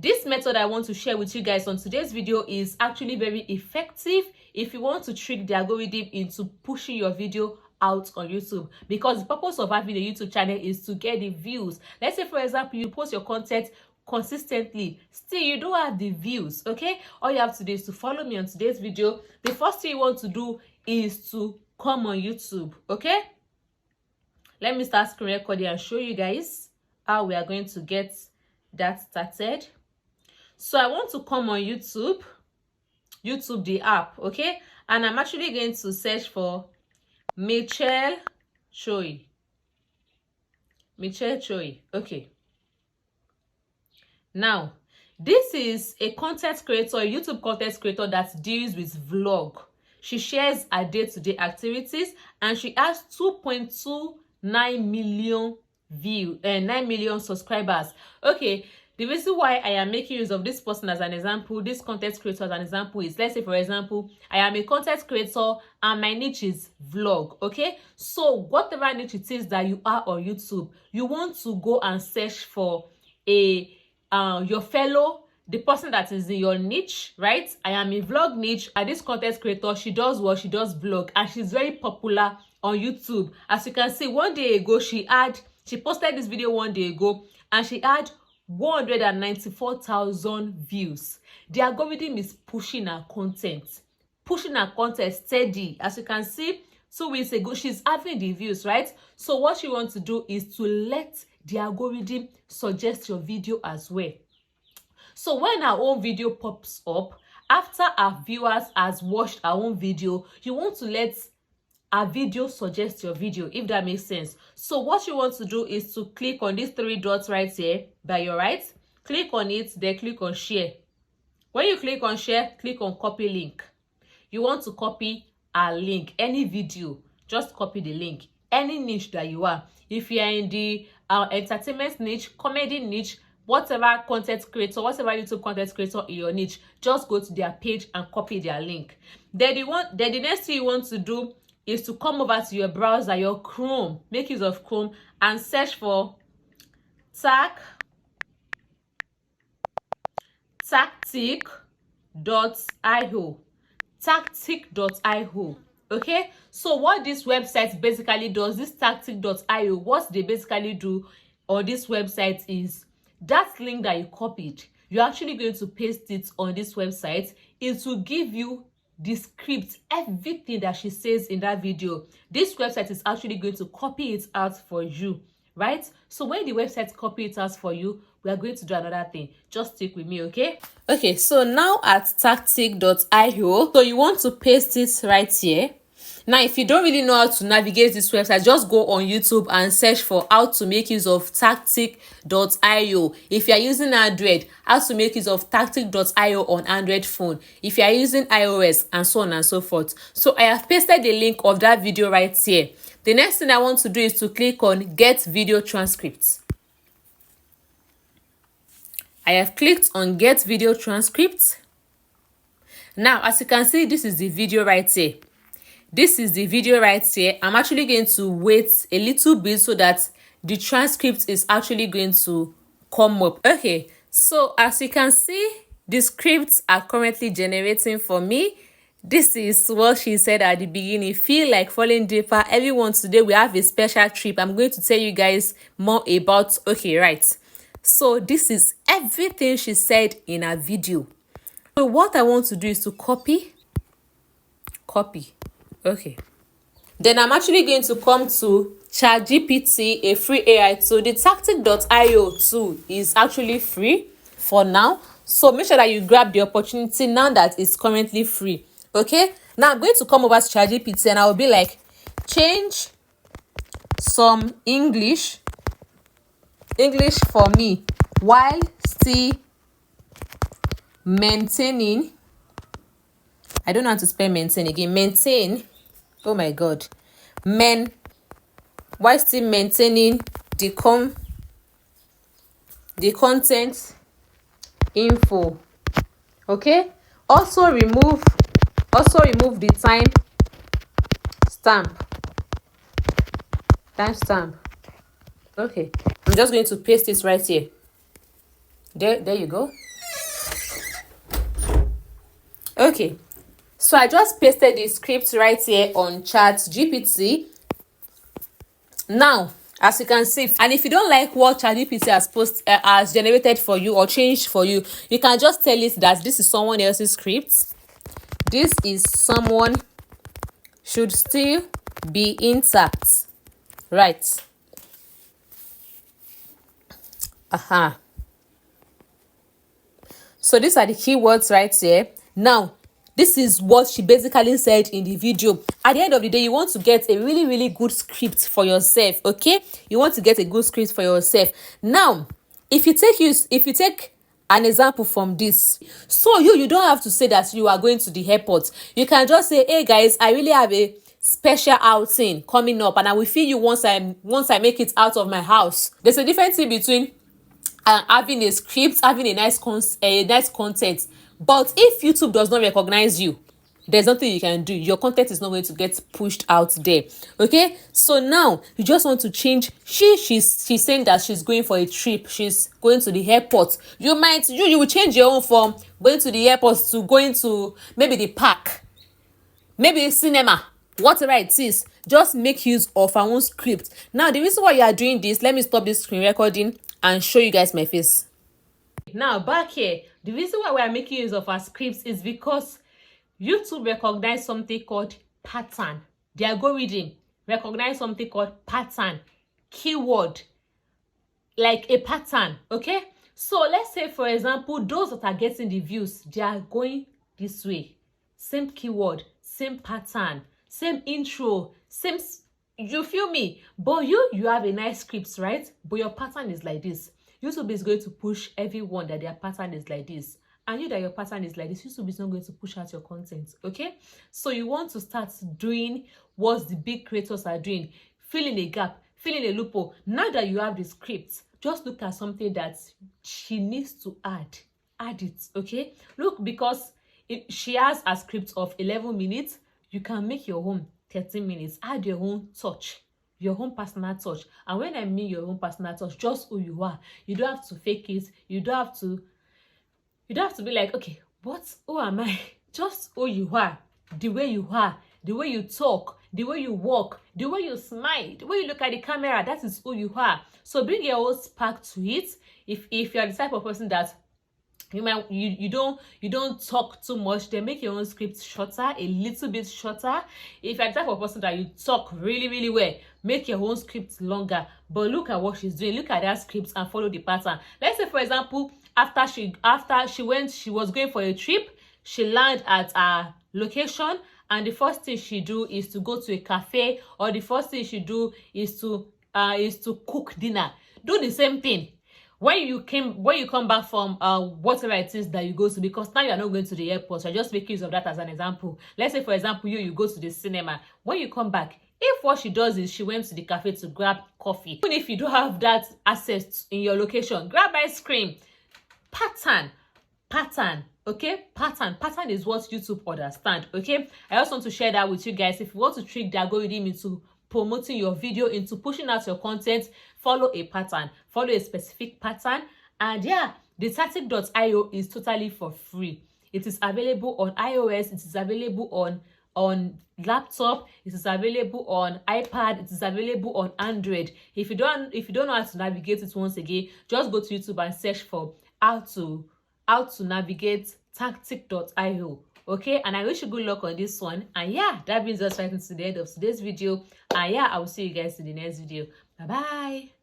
This method I want to share with you guys on today's video is actually very effective if you want to trick the algorithm into pushing your video out on YouTube, because the purpose of having a YouTube channel is to get the views. Let's say, for example, you post your content consistently, still you don't have the views. Okay, all you have to do is to follow me on today's video. The first thing you want to do is to come on YouTube. Okay, let me start screen recording and show you guys how we are going to get that started. So I want to come on YouTube the app, okay, and I'm actually going to search for Michelle Choi. Okay, now this is a content creator, a YouTube content creator that deals with vlog. She shares her day-to-day activities and she has 2.29 million views and 9 million subscribers. Okay, the reason why I am making use of this person as an example, this content creator as an example, is, let's say, for example, I am a content creator and my niche is vlog. Okay, so whatever niche it is that you are on YouTube, you want to go and search for a your fellow, the person that is in your niche, right? I am a vlog niche, and this content creator, she does what? She does vlog, and she's very popular on YouTube. As you can see, one day ago she posted this video one day ago and she had 194,000 views. The algorithm is pushing her content steady. As you can see, 2 weeks ago she's having the views, right? So what you want to do is to let the algorithm suggest your video as well. So when our own video pops up after our viewers has watched our own video, you want to let our video suggest your video, if that makes sense. So what you want to do is to click on these 3 dots right here by your right, click on it, then click on share. When you click on share, click on copy link. You want to copy a link, any video, just copy the link. Any niche that you are, if you are in the entertainment niche, comedy niche, whatever content creator, whatever YouTube content creator in your niche, just go to their page and copy their link. Then the next thing you want to do is to come over to your browser, your Chrome, make use of Chrome, and search for tactic.io. Tactic.io. Okay, so what this website basically does, this tactic.io, what they basically do on this website is that link that you copied, you're actually going to paste it on this website. It will give you the script, everything that she says in that video. This website is actually going to copy it out for you, right? So when the website copy it out for you, we are going to do another thing. Just stick with me, okay? Okay, so now at tactic.io, so you want to paste it right here. Now, if you don't really know how to navigate this website, just go on YouTube and search for how to make use of tactic.io. If you are using Android, how to make use of tactic.io on Android phone. If you are using iOS, and so on and so forth. So I have pasted the link of that video right here. The next thing I want to do is to click on Get Video Transcripts. I have clicked on Get Video Transcripts. Now, as you can see, this is the video right here. This is the video right here. I'm actually going to wait a little bit so that the transcript is actually going to come up. Okay, so as you can see, the scripts are currently generating for me. This is what she said at the beginning. Feel like falling deeper. Everyone, today we have a special trip. I'm going to tell you guys more about. Okay, right. So this is everything she said in her video. So what I want to do is to copy. Okay, then I'm actually going to come to ChatGPT, a free AI tool. The tactic.io tool is actually free for now, so make sure that you grab the opportunity now that it's currently free. Okay, now I'm going to come over to ChatGPT and I will be like, change some English for me while still maintaining, I don't know how to spell maintain again. Maintain. Oh my God. While still maintaining the content info. Okay. Also remove the timestamp. Okay. I'm just going to paste this right here. There you go. Okay, so I just pasted the script right here on ChatGPT. Now, as you can see, and if you don't like what ChatGPT has generated for you or changed for you, you can just tell it that this is someone else's script. This is someone should still be intact, right? So these are the keywords right here. Now, this is what she basically said in the video. At the end of the day, you want to get a really good script for yourself, okay? You want to get a good script for yourself. Now, if you take an example from this, so you don't have to say that you are going to the airport. You can just say, hey guys, I really have a special outing coming up, and I will feel you once I make it out of my house. There's a difference between having a script, having a nice content. But if YouTube does not recognize you, there's nothing you can do. Your content is not going to get pushed out there. Okay, so now you just want to change. She's saying that she's going for a trip. She's going to the airport. You will change your own from going to the airport to going to maybe the park, maybe a cinema, whatever it is. Just make use of our own script. Now, the reason why you are doing this, let me stop this screen recording and show you guys my face. Now, back here, the reason why we are making use of our scripts is because YouTube recognize something called pattern. The algorithm recognize something called pattern, keyword, like a pattern. Okay, so let's say, for example, those that are getting the views, they are going this way. Same keyword, same pattern, same intro, same, you feel me? But you have a nice script, right? But your pattern is like this. YouTube is going to push everyone that their pattern is like this. And you that your pattern is like this, YouTube is not going to push out your content, okay? So you want to start doing what the big creators are doing, filling a gap, filling a loophole. Now that you have the script, just look at something that she needs to add it, okay? Look, because she has a script of 11 minutes, you can make your own 13 minutes. Add your own touch, your own personal touch. And when I mean your own personal touch, just who you are. You don't have to fake it. You don't have to be like, okay, who am I? Just who you are, the way you are, the way you talk, the way you walk, the way you smile, the way you look at the camera. That is who you are. So bring your own spark to it. If you are the type of person that you don't talk too much, then make your own script shorter, a little bit shorter. If you're the type of person that you talk really well, make your own script longer. But look at what she's doing. Look at that script and follow the pattern. Let's say, for example, after she was going for a trip, she landed at a location, and the first thing she do is to go to a cafe, or the first thing she do is to cook dinner. Do the same thing when you come back from whatever it is that you go to, because now you are not going to the airport. So I just make use of that as an example. Let's say, for example, you go to the cinema. When you come back, if what she does is she went to the cafe to grab coffee, even if you don't have that access in your location, grab ice cream. Pattern, okay? Pattern is what YouTube understand, okay? I also want to share that with you guys. If you want to trick the algorithm into promoting your video, into pushing out your content, follow a pattern, follow a specific pattern. And yeah, the Tactic.io is totally for free. It is available on iOS, it is available on laptop, it is available on iPad, it is available on Android. If you don't know how to navigate it, once again, just go to YouTube and search for how to navigate Tactic.io. Okay, and I wish you good luck on this one. And yeah, that brings us right into the end of today's video. And yeah, I will see you guys in the next video. Bye bye.